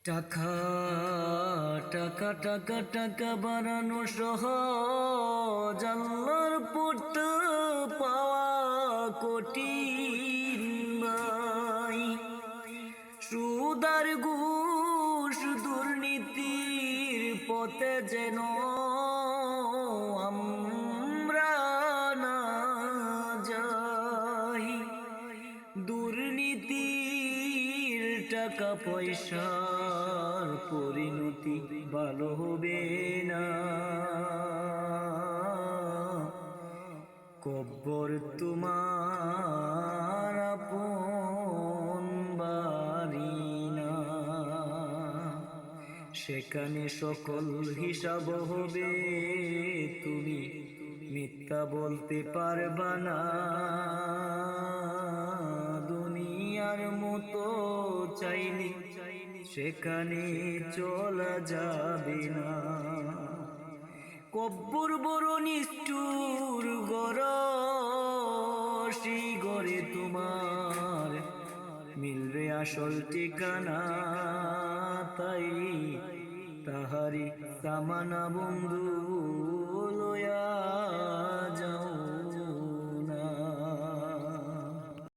টাকা টাকা টাকা টাকা বানানো সহজ, আল্লাহর পুত পাওয়া কঠিন ভাই। সুদার ঘুষ দুর্নীতির পথে যেন আমরা না যাই। দুর্নীতির টাকা পয়সার পরিণতি ভালো হবে না। কব্বর তোমার আপন বাড়ি না, সেখানে সকল হিসাব হবে, তুমি মিথ্যা বলতে পারবা না। দুনিয়ার মতো চাইলে সেখানে চলা যাবে না। কব্বর বড় নিষ্ঠুর ঘর, সেই ঘরে তোমার মিলবে আসল ঠিকানা। তাই তাহারি কামানা বন্ধু লয়া